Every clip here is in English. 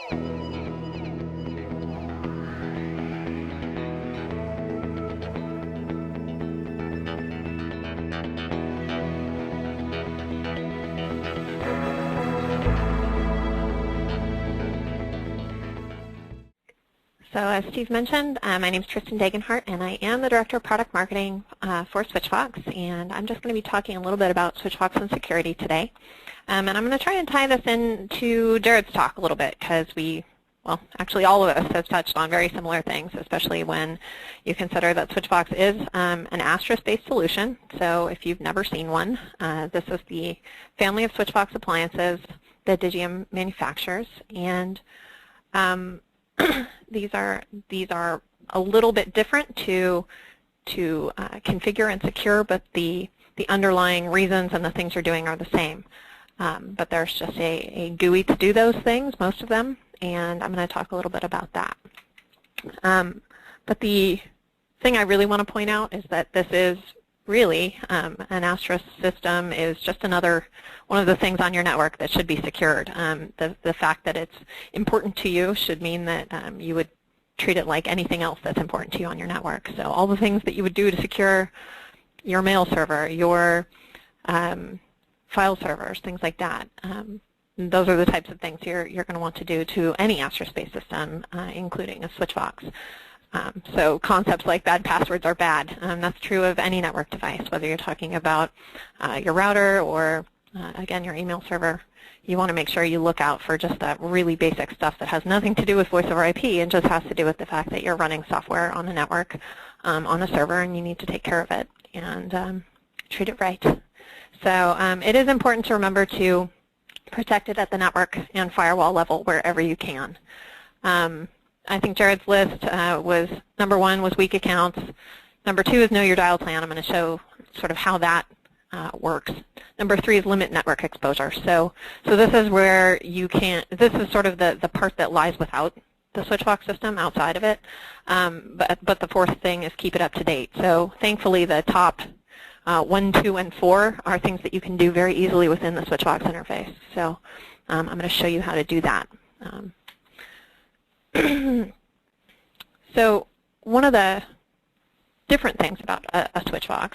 So as Steve mentioned, my name is Tristan Degenhardt, and I am the Director of Product Marketing for Switchvox. And I'm just going to be talking a little bit about Switchvox and security today. And I'm going to try and tie this into Jared's talk a little bit because well, actually all of us have touched on very similar things, especially when you consider that Switchvox is an Asterisk-based solution. So if you've never seen one, this is the family of Switchvox appliances that Digium manufactures. And these are a little bit different to configure and secure, but the underlying reasons and the things you're doing are the same. But there's just a GUI to do those things, most of them, and I'm going to talk a little bit about that. But the thing I really want to point out is that this is really an Asterisk system is just another one of the things on your network that should be secured. The fact that it's important to you should mean that you would treat it like anything else that's important to you on your network. So all the things that you would do to secure your mail server, your file servers, things like that. Those are the types of things you're going to want to do to any Asterisk-based system, including a Switchvox. So concepts like bad passwords are bad. That's true of any network device, whether you're talking about your router or, again, your email server. You want to make sure you look out for just that really basic stuff that has nothing to do with voice over IP and just has to do with the fact that you're running software on a network, on a server, and you need to take care of it and treat it right. So it is important to remember to protect it at the network and firewall level wherever you can. I think Jared's list was number 1 was weak accounts. Number 2 is know your dial plan. I'm going to show sort of how that works. Number 3 is limit network exposure. So this is where you can't, this is sort of the part that lies without the Switchvox system, outside of it. But the 4th thing is keep it up to date. So thankfully the top 1, 2, and 4 are things that you can do very easily within the Switchvox interface. So I'm going to show you how to do that. So one of the different things about a Switchvox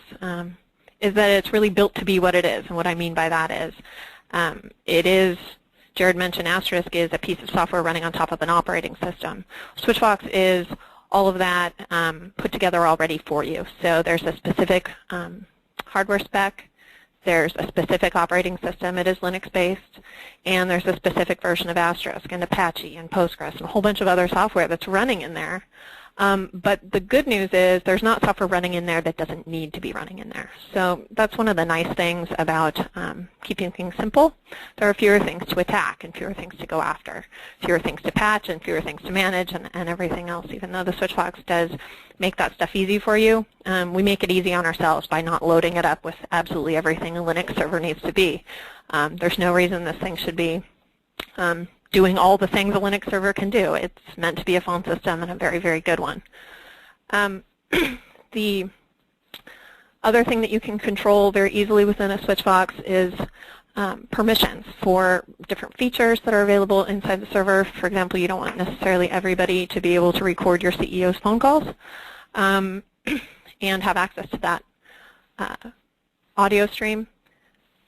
is that it's really built to be what it is. And what I mean by that is, Jared mentioned Asterisk is a piece of software running on top of an operating system. Switchvox is all of that put together already for you. So there's a specific hardware spec. There's a specific operating system. It is Linux-based, and there's a specific version of Asterisk and Apache and Postgres and a whole bunch of other software that's running in there. But the good news is there's not software running in there that doesn't need to be running in there. So that's one of the nice things about keeping things simple. There are fewer things to attack and fewer things to go after, fewer things to patch and fewer things to manage and everything else. Even though the Switchvox does make that stuff easy for you, we make it easy on ourselves by not loading it up with absolutely everything a Linux server needs to be. There's no reason this thing should be doing all the things a Linux server can do. It's meant to be a phone system and a very, very good one. The other thing that you can control very easily within a Switchvox is permissions for different features that are available inside the server. For example, you don't want necessarily everybody to be able to record your CEO's phone calls and have access to that audio stream.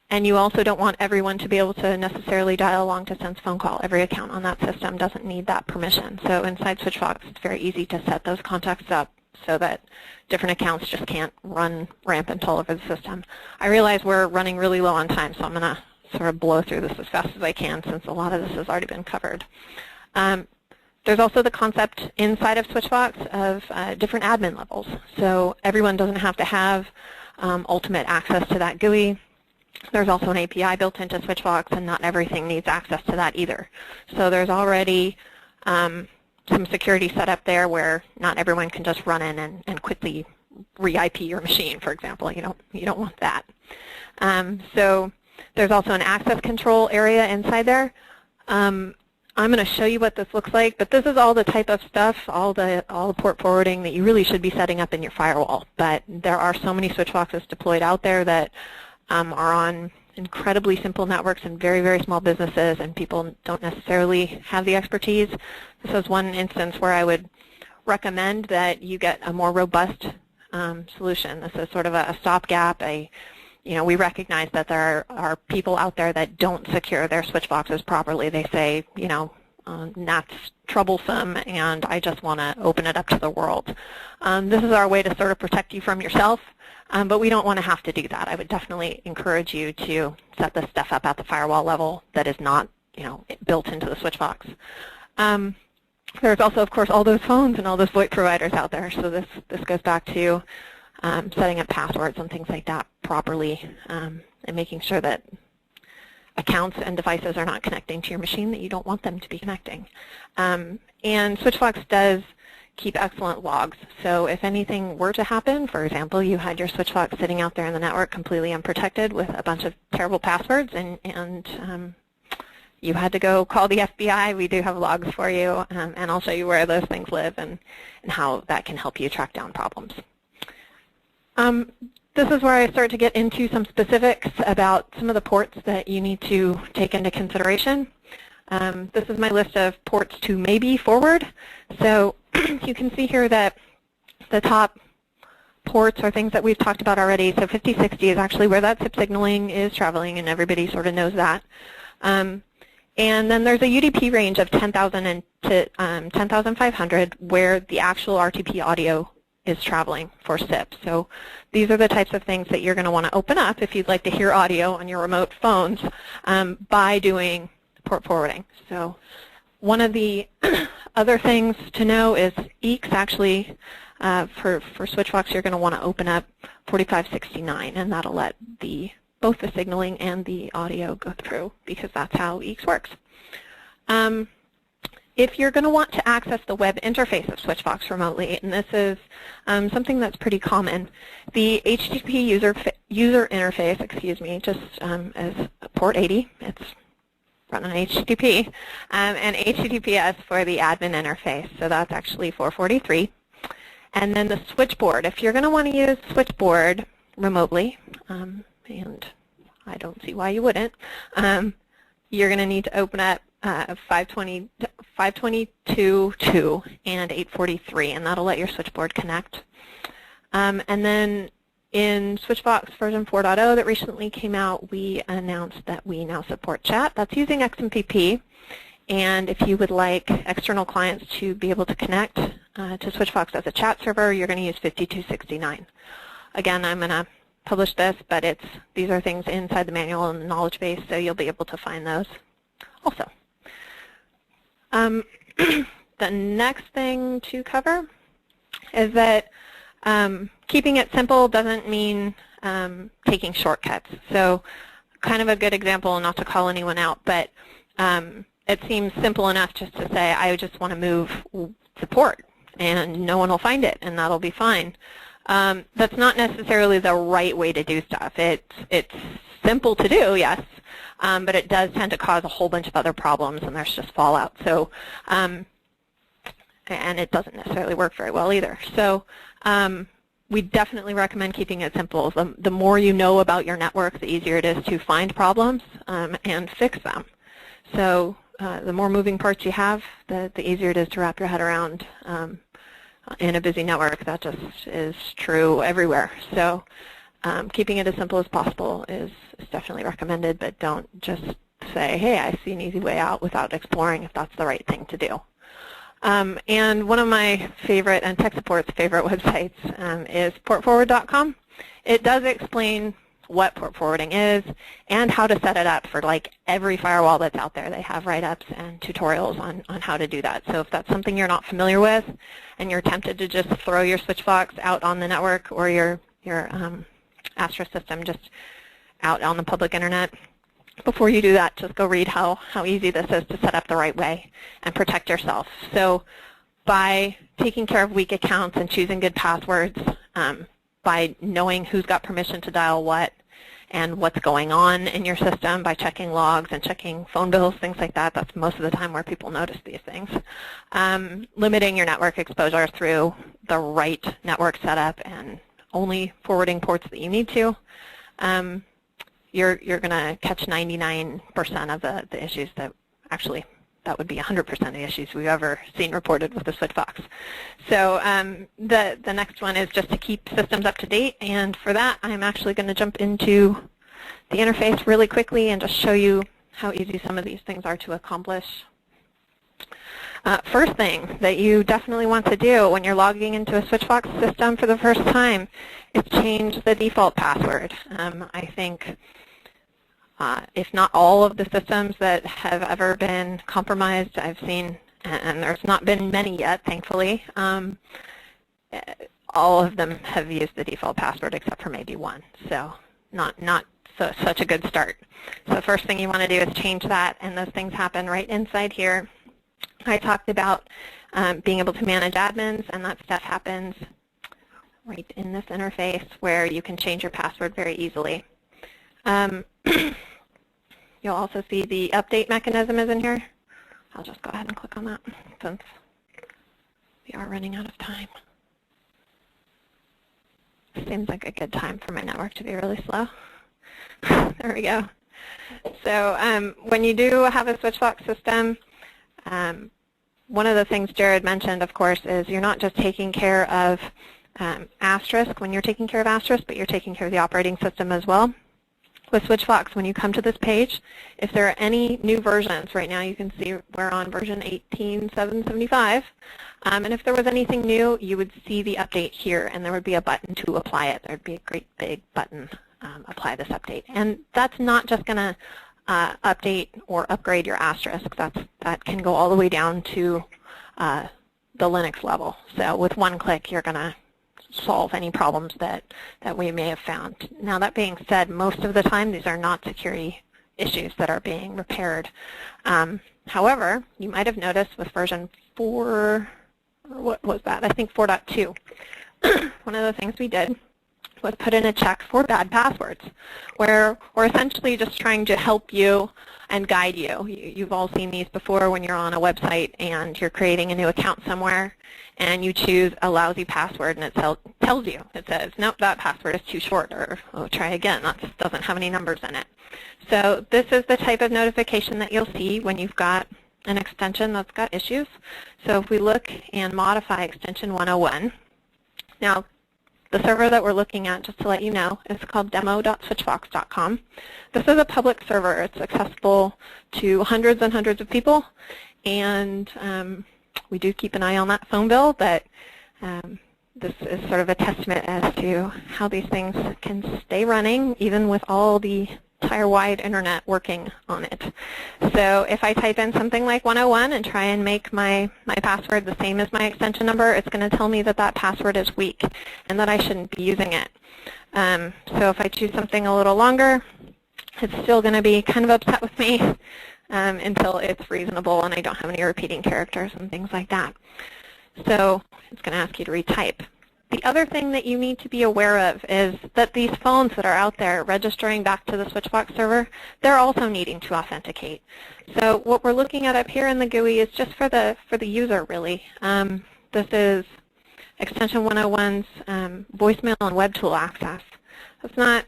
And you also don't want everyone to be able to necessarily dial a long-distance phone call. Every account on that system doesn't need that permission. So inside Switchvox, it's very easy to set those contacts up so that different accounts just can't run rampant all over the system. I realize we're running really low on time, so I'm going to sort of blow through this as fast as I can since a lot of this has already been covered. There's also the concept inside of Switchvox of different admin levels. So everyone doesn't have to have ultimate access to that GUI. There's also an API built into Switchvox, and not everything needs access to that either. So there's already some security set up there where not everyone can just run in and quickly re-IP your machine, for example. You don't want that. So there's also an access control area inside there. I'm going to show you what this looks like, but this is all the type of stuff, all the port forwarding that you really should be setting up in your firewall. But there are so many Switchvoxes deployed out there that are on incredibly simple networks and very, very small businesses, and people don't necessarily have the expertise. This is one instance where I would recommend that you get a more robust solution. This is sort of a stopgap. We recognize that there are people out there that don't secure their Switchvoxes properly. They say, that's troublesome, and I just want to open it up to the world. This is our way to sort of protect you from yourself, but we don't want to have to do that. I would definitely encourage you to set this stuff up at the firewall level that is not, built into the Switchvox. There's also, of course, all those phones and all those VoIP providers out there. So this goes back to setting up passwords and things like that properly, and making sure that accounts and devices are not connecting to your machine that you don't want them to be connecting. And Switchvox does keep excellent logs. So if anything were to happen, for example, you had your Switchvox sitting out there in the network completely unprotected with a bunch of terrible passwords, and you had to go call the FBI, we do have logs for you, and I'll show you where those things live and how that can help you track down problems. This is where I start to get into some specifics about some of the ports that you need to take into consideration. This is my list of ports to maybe forward. So you can see here that the top ports are things that we've talked about already. So 5060 is actually where that SIP signaling is traveling, and everybody sort of knows that. And then there's a UDP range of 10,000 to 10,500 where the actual RTP audio is traveling for SIP. So these are the types of things that you're going to want to open up if you'd like to hear audio on your remote phones by doing port forwarding. So one of the other things to know is EECS actually, for Switchvox, you're going to want to open up 4569, and that'll let both the signaling and the audio go through, because that's how EECS works. If you're going to want to access the web interface of Switchvox remotely, and this is something that's pretty common, the HTTP user interface, just as port 80, it's run on HTTP, and HTTPS for the admin interface, so that's actually 443. And then the switchboard, if you're going to want to use switchboard remotely, and I don't see why you wouldn't, you're going to need to open up 522.2 and 843, and that'll let your switchboard connect. And then in Switchvox version 4.0 that recently came out, we announced that we now support chat. That's using XMPP, and if you would like external clients to be able to connect to Switchvox as a chat server, you're going to use 5269. Again, I'm going to publish this, but these are things inside the manual and the knowledge base, so you'll be able to find those also. The next thing to cover is that keeping it simple doesn't mean taking shortcuts. So kind of a good example, not to call anyone out, but it seems simple enough just to say, I just want to move the port, and no one will find it, and that'll be fine. That's not necessarily the right way to do stuff. It's simple to do, yes, but it does tend to cause a whole bunch of other problems, and there's just fallout. So, and it doesn't necessarily work very well either. So we definitely recommend keeping it simple. The more you know about your network, the easier it is to find problems and fix them. So the more moving parts you have, the easier it is to wrap your head around in a busy network. That just is true everywhere. So keeping it as simple as possible is definitely recommended, but don't just say, hey, I see an easy way out without exploring if that's the right thing to do. And one of my favorite, and tech support's favorite websites is portforward.com. It does explain what port forwarding is and how to set it up for like every firewall that's out there. They have write-ups and tutorials on how to do that. So if that's something you're not familiar with and you're tempted to just throw your Switchvox out on the network or your Asterisk system just out on the public internet, before you do that, just go read how easy this is to set up the right way and protect yourself. So by taking care of weak accounts and choosing good passwords, by knowing who's got permission to dial what and what's going on in your system, by checking logs and checking phone bills, things like that, that's most of the time where people notice these things. Limiting your network exposure through the right network setup and only forwarding ports that you need to. you're going to catch 99% of the issues that actually, that would be 100% of the issues we've ever seen reported with the Switchvox. So the next one is just to keep systems up to date, and for that I'm actually going to jump into the interface really quickly and just show you how easy some of these things are to accomplish. First thing that you definitely want to do when you're logging into a Switchvox system for the first time is change the default password. I think if not all of the systems that have ever been compromised, I've seen, and there's not been many yet, thankfully, all of them have used the default password except for maybe one. So not such a good start. So the first thing you want to do is change that, and those things happen right inside here. I talked about being able to manage admins, and that stuff happens right in this interface where you can change your password very easily. You'll also see the update mechanism is in here. I'll just go ahead and click on that since we are running out of time. Seems like a good time for my network to be really slow. There we go. So when you do have a Switchvox system, one of the things Jared mentioned, of course, is you're not just taking care of Asterisk when you're taking care of Asterisk, but you're taking care of the operating system as well. With Switchvox, when you come to this page, if there are any new versions, right now you can see we're on version 18.775, and if there was anything new, you would see the update here, and there would be a button to apply it. There would be a great big button, apply this update. And that's not just going to update or upgrade your Asterisk. That can go all the way down to the Linux level. So with one click, you're going to solve any problems that we may have found. Now, that being said, most of the time these are not security issues that are being repaired. However, you might have noticed with version 4, or what was that? I think 4.2. One of the things we did was put in a check for bad passwords, where we're essentially just trying to help you and guide you. You've all seen these before when you're on a website and you're creating a new account somewhere, and you choose a lousy password, and it tells you. It says, nope, that password is too short, or oh, try again, that doesn't have any numbers in it. So this is the type of notification that you'll see when you've got an extension that's got issues. So if we look and modify extension 101, now the server that we're looking at, just to let you know, is called demo.switchvox.com. This is a public server. It's accessible to hundreds and hundreds of people, and we do keep an eye on that phone bill, but this is sort of a testament as to how these things can stay running even with all the entire-wide internet working on it. So if I type in something like 101 and try and make my password the same as my extension number, it's going to tell me that that password is weak and that I shouldn't be using it. So if I choose something a little longer, it's still going to be kind of upset with me until it's reasonable and I don't have any repeating characters and things like that. So it's going to ask you to retype. The other thing that you need to be aware of is that these phones that are out there registering back to the Switchvox server, they're also needing to authenticate. So what we're looking at up here in the GUI is just for the user, really. This is extension 101's voicemail and web tool access. It's not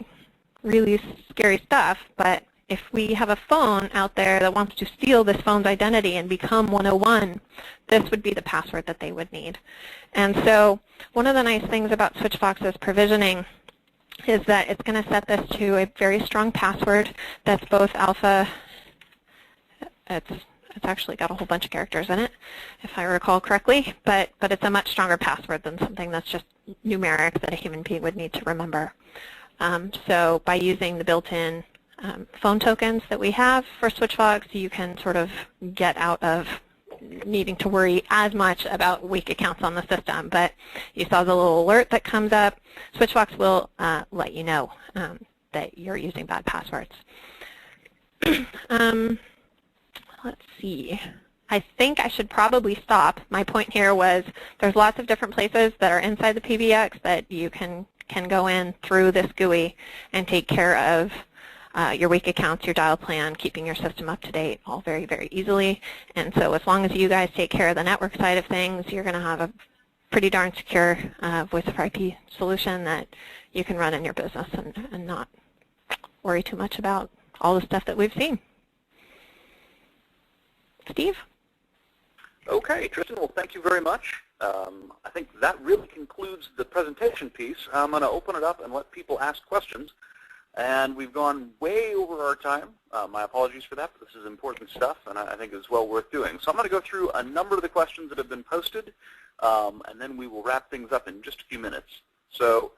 really scary stuff, but if we have a phone out there that wants to steal this phone's identity and become 101, this would be the password that they would need. And so one of the nice things about Switchvox's provisioning is that it's going to set this to a very strong password that's both alpha. It's actually got a whole bunch of characters in it, if I recall correctly, but it's a much stronger password than something that's just numeric that a human being would need to remember. So by using the built-in phone tokens that we have for Switchvox, you can sort of get out of needing to worry as much about weak accounts on the system. But you saw the little alert that comes up. Switchvox will let you know that you're using bad passwords. Let's see. I think I should probably stop. My point here was there's lots of different places that are inside the PBX that you can go in through this GUI and take care of your weak accounts, your dial plan, keeping your system up to date, all very, very easily. And so as long as you guys take care of the network side of things, you're going to have a pretty darn secure voice over IP solution that you can run in your business and not worry too much about all the stuff that we've seen. Steve? Okay, Tristan, well, thank you very much. I think that really concludes the presentation piece. I'm going to open it up and let people ask questions. And we've gone way over our time. My apologies for that, but this is important stuff, and I think it's well worth doing. So I'm going to go through a number of the questions that have been posted, and then we will wrap things up in just a few minutes. So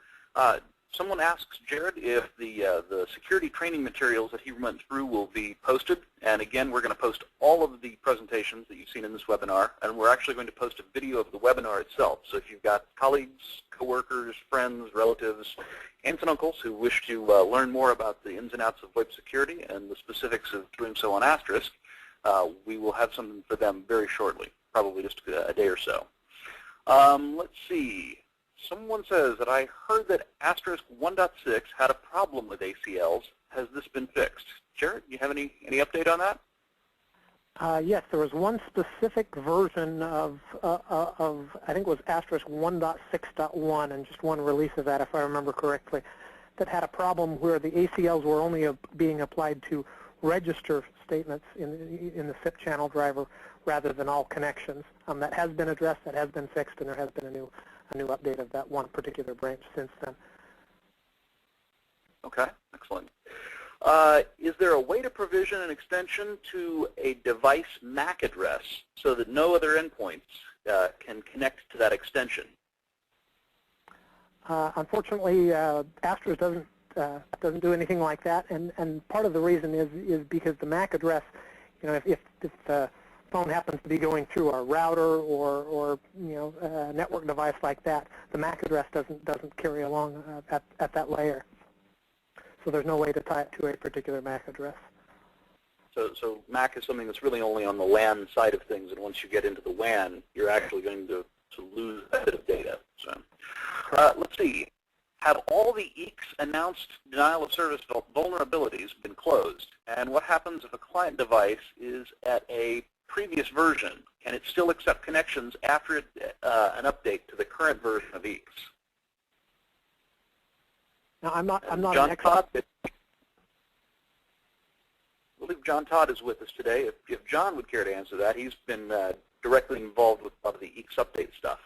someone asks Jared if the security training materials that he went through will be posted. And again, we're going to post all of the presentations that you've seen in this webinar, and we're actually going to post a video of the webinar itself. So if you've got colleagues, coworkers, friends, relatives, aunts and uncles who wish to learn more about the ins and outs of VoIP security and the specifics of doing so on Asterisk, we will have something for them very shortly, probably just a day or so. Let's see. Someone says that I heard that Asterisk 1.6 had a problem with ACLs. Has this been fixed? Jared, do you have any update on that? Yes, there was one specific version of I think it was Asterisk 1.6.1, and just one release of that, if I remember correctly, that had a problem where the ACLs were only being applied to register statements in the SIP channel driver rather than all connections. That has been addressed, that has been fixed, and there has been a new update of that one particular branch since then. Okay, excellent. Is there a way to provision an extension to a device MAC address so that no other endpoints can connect to that extension? Unfortunately, Asterisk doesn't do anything like that, and part of the reason is because the MAC address, you know, if the phone happens to be going through a router or a network device like that, the MAC address doesn't carry along at that layer. So there's no way to tie it to a particular MAC address. So MAC is something that's really only on the LAN side of things, and once you get into the WAN, you're actually going to lose a bit of data. So let's see. Have all the EECs announced denial of service vulnerabilities been closed? And what happens if a client device is at a previous version? Can it still accept connections after an update to the current version of EECs? Now, I'm not John an expert. Todd, I believe John Todd is with us today. If John would care to answer that, he's been directly involved with a lot of the EECs update stuff.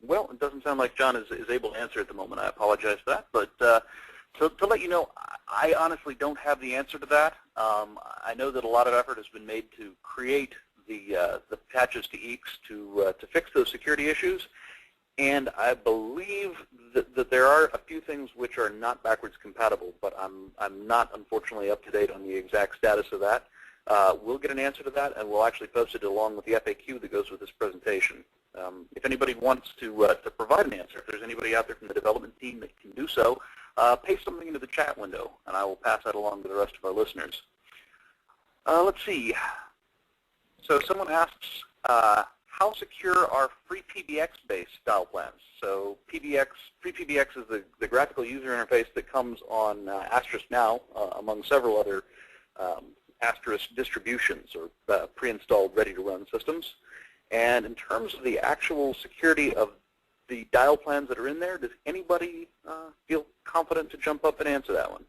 Well, it doesn't sound like John is able to answer at the moment. I apologize for that. But to let you know, I honestly don't have the answer to that. I know that a lot of effort has been made to create the patches to EECs to fix those security issues, and I believe that there are a few things which are not backwards compatible, but I'm not unfortunately up to date on the exact status of that. We'll get an answer to that, and we'll actually post it along with the FAQ that goes with this presentation. If anybody wants to provide an answer, if there's anybody out there from the development team that can do so, paste something into the chat window, and I will pass that along to the rest of our listeners. Let's see. So someone asks, how secure are free PBX-based dial plans? So free PBX is the graphical user interface that comes on Asterisk now, among several other Asterisk distributions or pre-installed, ready-to-run systems. And in terms of the actual security of the dial plans that are in there, does anybody feel confident to jump up and answer that one?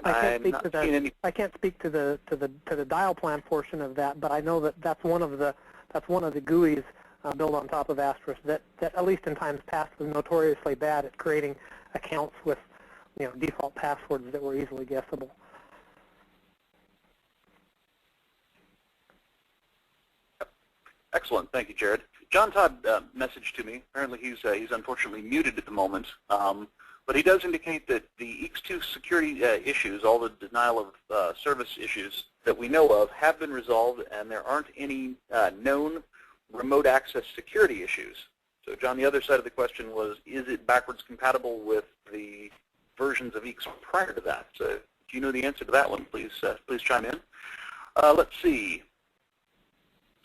I can't speak to the dial plan portion of that, but I know that that's one of the GUIs built on top of Asterisk that at least in times past was notoriously bad at creating accounts with default passwords that were easily guessable. Excellent, thank you, Jared. John Todd messaged to me. Apparently, he's unfortunately muted at the moment. But he does indicate that the EECS2 security issues, all the denial of service issues that we know of, have been resolved, and there aren't any known remote access security issues. So, John, the other side of the question was, is it backwards compatible with the versions of EECS prior to that? So, if you know the answer to that one, please chime in. Let's see.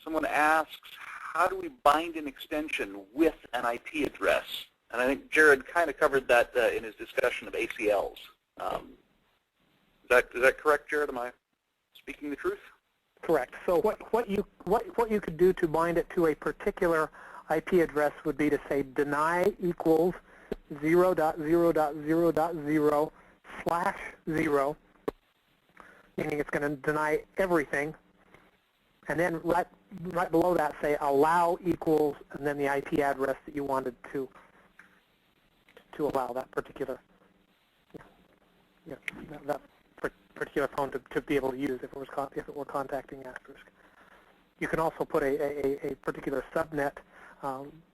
Someone asks, how do we bind an extension with an IP address? And I think Jared kind of covered that in his discussion of ACLs. Is that correct, Jared? Am I speaking the truth? Correct. So what you could do to bind it to a particular IP address would be to say deny equals 0.0.0.0/0, meaning it's going to deny everything, and then right below that say allow equals, and then the IP address that you wanted to allow that particular that particular phone to be able to use if it were contacting Asterisk. You can also put a particular subnet,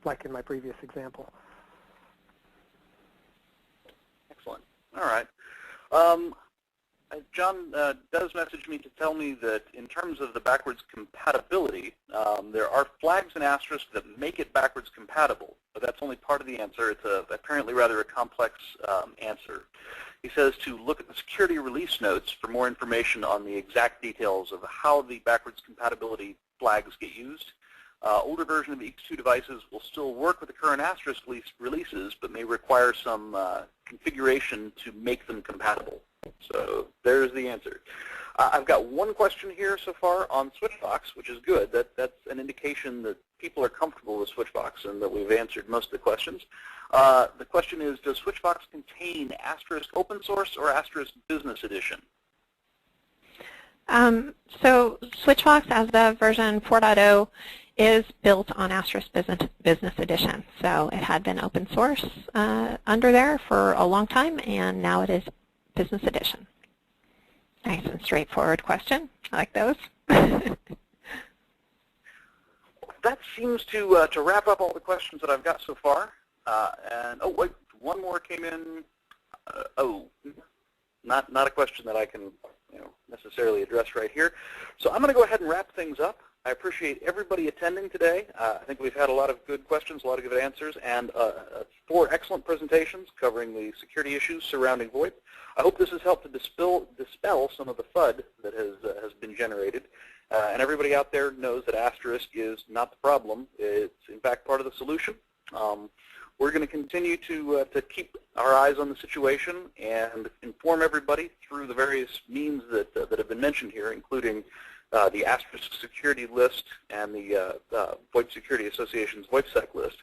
like in my previous example. Excellent. All right. John does message me to tell me that in terms of the backwards compatibility, there are flags in Asterisk that make it backwards compatible, but that's only part of the answer. It's apparently rather a complex answer. He says to look at the security release notes for more information on the exact details of how the backwards compatibility flags get used. Older version of the X2 devices will still work with the current Asterisk releases, but may require some configuration to make them compatible. So there's the answer. I've got one question here so far on Switchvox, which is good. That's an indication that people are comfortable with Switchvox and that we've answered most of the questions. The question is, does Switchvox contain Asterisk Open Source or Asterisk Business Edition? So Switchvox, as of version 4.0, is built on Asterisk Business Edition. So it had been open source under there for a long time, and now it is Business Edition. Nice and straightforward question. I like those. That seems to wrap up all the questions that I've got so far. And oh wait, one more came in. Not a question that I can necessarily address right here. So I'm going to go ahead and wrap things up. I appreciate everybody attending today. I think we've had a lot of good questions, a lot of good answers, and 4 excellent presentations covering the security issues surrounding VoIP. I hope this has helped to dispel some of the FUD that has been generated. And everybody out there knows that Asterisk is not the problem. It's, in fact, part of the solution. We're going to continue to keep our eyes on the situation and inform everybody through the various means that have been mentioned here, including the Asterisk security list and the VoIP Security Association's VoIPsec list.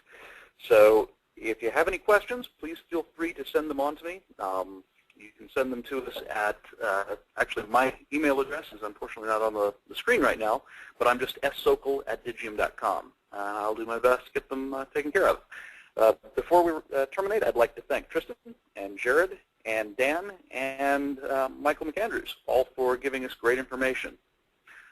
So if you have any questions, please feel free to send them on to me. You can send them to us at, actually my email address is unfortunately not on the screen right now, but I'm just ssokol@digium.com. I'll do my best to get them taken care of. Before we terminate, I'd like to thank Tristan and Jared and Dan and Michael McAndrews, all for giving us great information.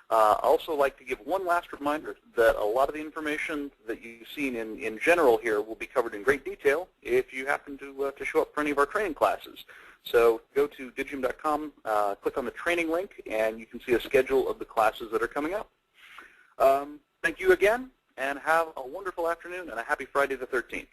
I'd also like to give one last reminder that a lot of the information that you've seen in general here will be covered in great detail if you happen to show up for any of our training classes. So go to digium.com, click on the training link, and you can see a schedule of the classes that are coming up. Thank you again, and have a wonderful afternoon and a happy Friday the 13th.